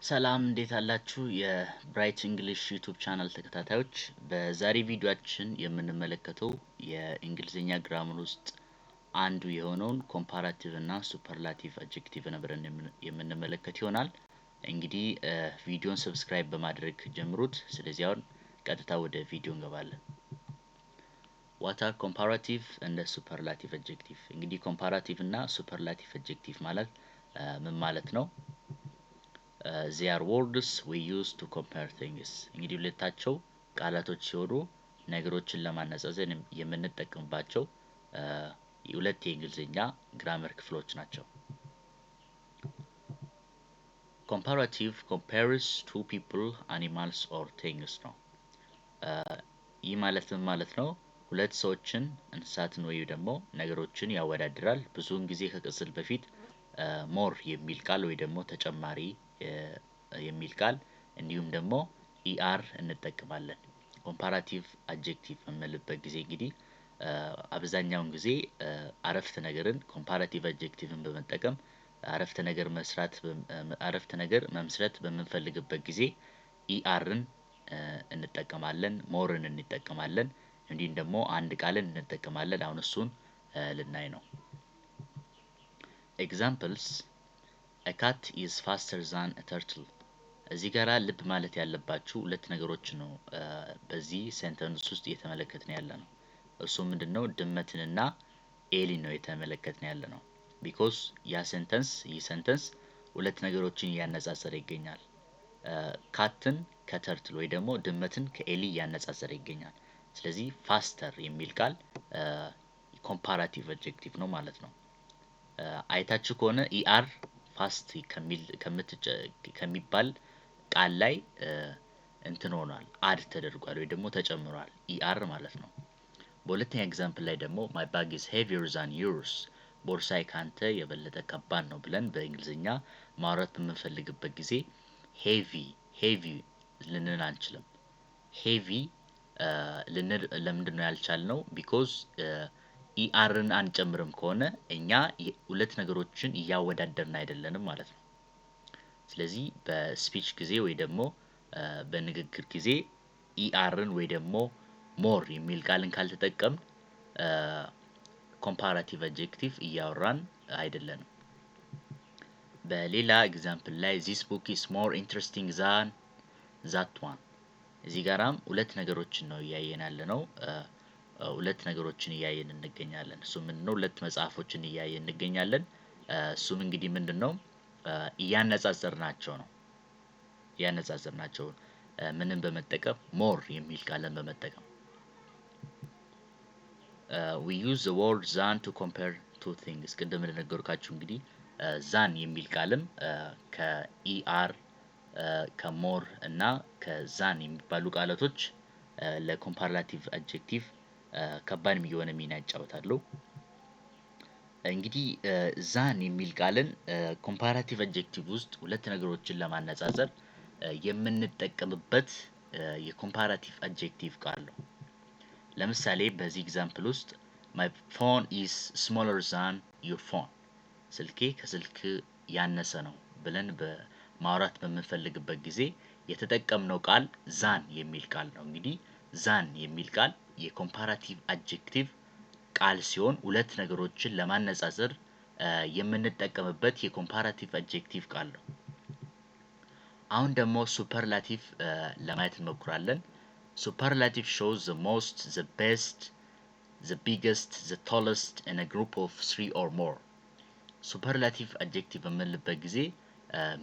ሰላም እንዴት አላችሁ የብራይት እንግሊሽ ዩቲዩብ ቻናል ተከታታዮች በዛሬ ቪዲዮአችን የምንመለከተው የእንግሊዘኛ ግራመር ውስጥ አንዱ የሆነውን ኮምፓራቲቭ እና ሱፐርላቲቭ አድጀክቲቭ አብረን የምንመለከት ይሆናል። እንግዲህ ቪዲዮን ሰብስክራይብ በማድረግ ጀምሩት። ስለዚህ አሁን ቀጥታ ወደ ቪዲዮ እንገባለን። What are comparative and superlative adjective? እንግዲህ ኮምፓራቲቭ እና ሱፐርላቲቭ አድጀክቲቭ ማለት ምን ማለት ነው? They are words we use to compare things. እንግዲህ ሁለታቸው ቃላቶች ሲሆኑ ነገሮችን ለማነጻጸር የምንጠቀምባቸው ሁለት የእንግሊዘኛ ግራመር ክፍሎች ናቸው። Comparative compares two people, animals or things ነው። ይህ ማለት ነው ሁለት ሰዎችን እንስሳትን ወይ ደግሞ ነገሮችን ያወዳድራል። ብዙውን ጊዜ ከቅጽል በፊት ሞር የሚል ቃል ወይ ደግሞ ተጨማሪ የሚል ቃል እንዲሁም ደግሞ ኢአር እንጠቀማለን። ኮምፓራቲቭ አድጀክቲቭ በምንልበት ጊዜ እንግዲህ አብዛኛውን ጊዜ አረፍተ ነገርን ኮምፓራቲቭ አድጀክቲቭን በመጠቀም አረፍተ ነገር መመስረት በምንፈልግበት ጊዜ ኢአርን እንጠቀማለን፣ ሞርን እንጠቀማለን፣ እንዲሁም ደግሞ አንድ ቃልን እንጠቀማለን። አሁን እሱን ልናይ ነው። ኤግዛምፕልስ A cat is faster than a turtle. እዚህ ጋራ ልብ ማለት ያለባችሁ ሁለት ነገሮች ነው በዚህ ሴንተንስ ውስጥ እየተመለከትን ያለነው። እሱ ምንድነው? ድመትንና ኤሊን ነው እየተመለከትን ያለነው። ቢኮዝ ይህ ሴንተንስ ሁለት ነገሮችን እያነጻጸረ ይገኛል። ካትን ከተርትል ወይ ደግሞ ድመትን ከኤሊ እያነጻጸረ ይገኛል። ስለዚህ ፋስተር የሚል ቃል ኮምፓራቲቭ አድጀክቲቭ ነው ማለት ነው። አይታችሁ ከሆነ ኢአር ፋስት ከሚባል ቃል ላይ እንትን ሆኗል፣ አድ ተደርጓል ወይ ደግሞ ተጨምሯል ኢአር ማለት ነው። በሁለተኛ ኤግዛምፕል ላይ ደግሞ my bag is heavier than yours, ቦርሳዬ ካንተ የበለጠ ከባድ ነው ብለን በእንግሊዘኛ ማውራት በምንፈልግበት ጊዜ ሄቪ ልንል አንችልም። ሄቪ ልንል ለምንድነው ያልቻልነው? ቢኮዝ ኢአርን አንጨምርም ከሆነ እኛ ሁለት ነገሮችን እያወዳደርን አይደለንም ማለት ነው። ስለዚህ በስፒች ጊዜ ወይ ደግሞ በንግግር ጊዜ ኢአርን ወይ ደግሞ ሞር የሚል ቃልን ካልተጠቀምን ኮምፓራቲቭ አድጀክቲቭ እያወራን አይደለንም። በሌላ ኤግዛምፕል ላይ this book is more interesting than that one. እዚህ ጋራም ሁለት ነገሮችን ነው እያየን ያለነው። ሁለት ነገሮችን እያየን እንገኛለን። እሱ ምንድነው? ሁለት መጽሐፎችን እያየን እንገኛለን። እሱም እንግዲህ ምንድነው? እያነጻጸርናቸው ነው። ምንን በመጠቀም? ሞር የሚል ቃልን በመጠቀም we use the word than to compare two things. ቅድም እንደነገርኳችሁ እንግዲህ ዛን የሚል ቃልም ከኢአር ከሞር እና ከዛን የሚባሉ ቃላቶች ለኮምፓራቲቭ አድጀክቲቭ ከባድ የሆነ ሚና ይጫወታሉ። እንግዲህ ዛን የሚል ቃልን ኮምፓራቲቭ አድጀክቲቭ ውስጥ ሁለት ነገሮችን ለማነጻጸር የምንጠቀምበት የኮምፓራቲቭ አድጀክቲቭ ቃል ነው። ለምሳሌ በዚህ ኤግዛምፕል ውስጥ my phone is smaller than your phone, ስልኬ ከስልክ ያነሰ ነው ብለን በማውራት በምንፈልግበት ጊዜ የተጠቀምነው ቃል ዛን የሚል ቃል ነው። እንግዲህ ዛን የሚል ቃል የኮምፓራቲቭ አድጀክቲቭ ቃል ሲሆን ሁለት ነገሮችን ለማነጻጸር የምንጠቀምበት የኮምፓራቲቭ አድጀክቲቭ ቃል ነው። አሁን ደግሞ ሱፐርላቲቭ ለማየት እንሞክራለን። ሱፐርላቲቭ shows the most, the best, the biggest, the tallest in a group of 3 or more. ሱፐርላቲቭ አድጀክቲቭ በምንልበት ጊዜ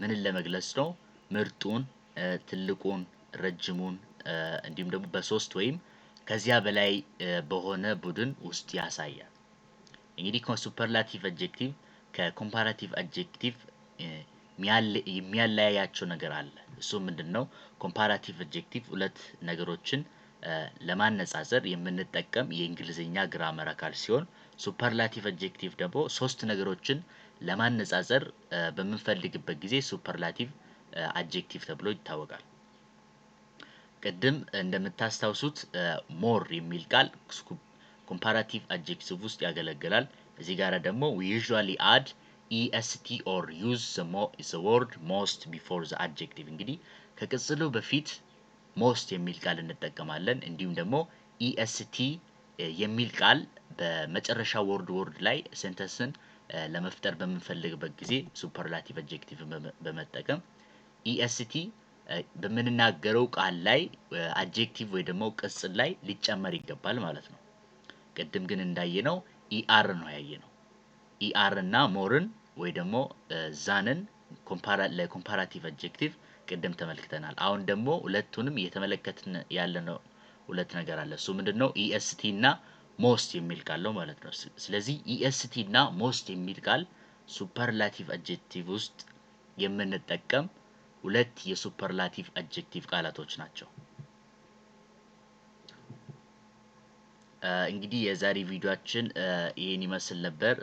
ምንን ለመግለጽ ነው? ምርጡን፣ ትልቁን፣ ረጅሙን እንዲሁም ደግሞ በሶስት ወይም ከዚያ በላይ በሆነ ቡድን ውስጥ ያሳያል። እንግዲህ ሱፐርላቲቭ አድጀክቲቭ ከኮምፓራቲቭ አድጀክቲቭ የሚያለያያቸው ነገር አለ። እሱ ምንድነው? ኮምፓራቲቭ አድጀክቲቭ ሁለት ነገሮችን ለማነጻጸር የምንጠቀም የእንግሊዘኛ ግራመር አካል ሲሆን ሱፐርላቲቭ አድጀክቲቭ ደግሞ ሶስት ነገሮችን ለማነጻጸር በምንፈልግበት ጊዜ ሱፐርላቲቭ አድጀክቲቭ ተብሎ ይታወቃል። ቅድም እንደምታስታውሱት ሞር የሚል ቃል ኮምፓራቲቭ አድጀክቲቭ ውስጥ ያገለግላል። እዚህ ጋር ደግሞ we usually add est or use the word most before the adjective እንግዲህ ከቅጽሉ በፊት most የሚል ቃል እንጠቀማለን። እንዲሁም ደግሞ est የሚል ቃል በመጨረሻ ወርድ ላይ ሴንተንስን ለመፍጠር በምንፈልግበት ጊዜ ሱፐርላቲቭ አድጀክቲቭ በመጠቀም est በምንናገረው ቃል ላይ አድጀክቲቭ ወይ ደግሞ ቅጽል ላይ ሊጨመር ይገባል ማለት ነው። ቅድም ግን እንዳየነው er ነው ያየነው። er እና moreን ወይ ደግሞ ዛንን ለኮምፓራቲቭ አድጀክቲቭ ቅድም ተመልክተናል። አሁን ደግሞ ሁለቱንም እየተመለከትን ያለነው ሁለት ነገር አለ። እሱ ምንድነው? est እና most የሚል ቃል ነው ማለት ነው። ስለዚህ est እና most የሚል ቃል ሱፐርላቲቭ አድጀክቲቭ ውስጥ የምንጠቀም ሁለት የሱፐርላቲቭ አድጀክቲቭ ቃላቶች ናቸው። እንግዲህ የዛሬ ቪዲዮአችን ይሄን ይመስል ነበር።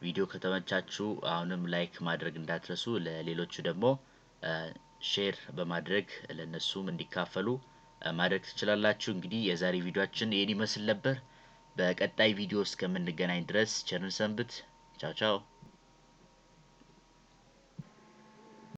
ቪዲዮ ከተመቻችሁ አሁንም ላይክ ማድረግ እንዳትረሱ፣ ለሌሎቹ ደግሞ ሼር በማድረግ ለነሱም እንዲካፈሉ ማድረግ ትችላላችሁ። እንግዲህ የዛሬ ቪዲዮአችን ይሄን ይመስል ነበር። በቀጣይ ቪዲዮ እስከምንገናኝ ድረስ ቸርን ሰንብት። ቻው ቻው።